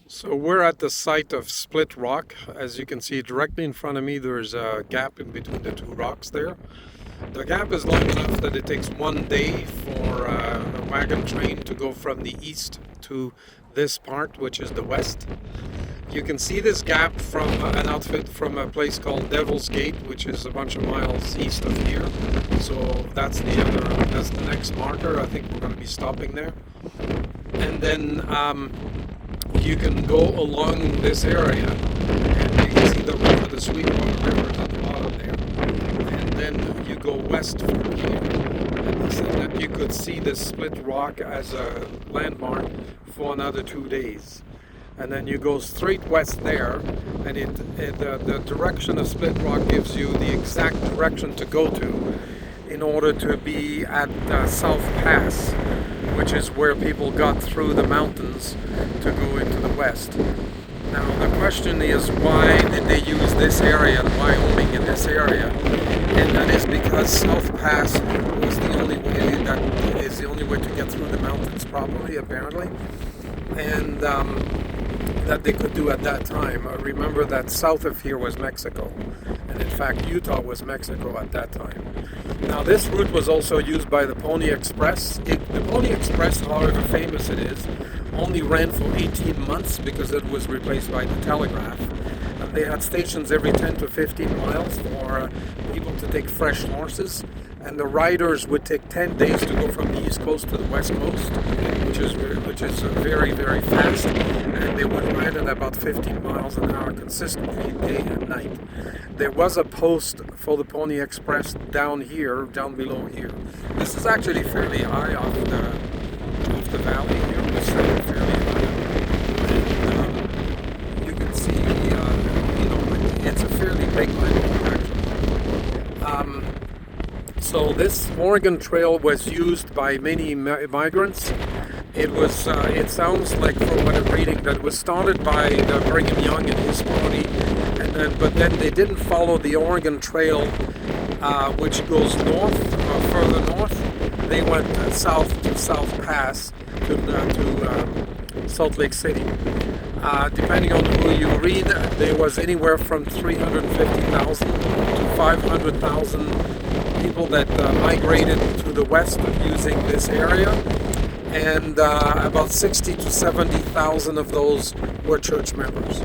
So we're at the site of Split Rock. As you can see directly in front of me, there's a gap in between the two rocks there. The gap is long enough that it takes 1 day for a wagon train to go from the east to this part, which is the west. You can see this gap from an outfit from a place called Devil's Gate, which is a bunch of miles east of here. So that's the next marker. I think we're going to be stopping there. And then you can go along this area, and you can see the river, the Sweetwater River at the bottom there. And then you go west from here, and they said that you could see this Split Rock as a landmark for another 2 days. And then you go straight west there, and the direction of Split Rock gives you the exact direction to go to in order to be at South Pass, which is where people got through the mountains to go into the west. Now the question is, why did they use this area, Wyoming, in this area? And that is because South Pass was the only way, that is the only way to get through the mountains properly, apparently, and that they could do at that time. Remember that south of here was Mexico, and in fact Utah was Mexico at that time. Now this route was also used by the Pony Express. The Pony Express, however famous it is, only ran for 18 months because it was replaced by the telegraph. And they had stations every 10 to 15 miles for people to take fresh horses. And the riders would take 10 days to go from the east coast to the west coast, which is very, very fast. And they would ride at about 15 miles an hour consistently, day and night. There was a post for the Pony Express down here, down below here. This is actually fairly high off the valley here. It's fairly high. And you can see, it's a fairly big landmark actually. So this Oregon Trail was used by many migrants. It sounds like, from what I'm reading, that it was started by Brigham Young and his party, but then they didn't follow the Oregon Trail, which goes north, further north. They went south to South Pass to Salt Lake City. Depending on who you read, there was anywhere from 350,000 to 500,000 people that migrated to the west using this area, and about 60 to 70,000 of those were church members.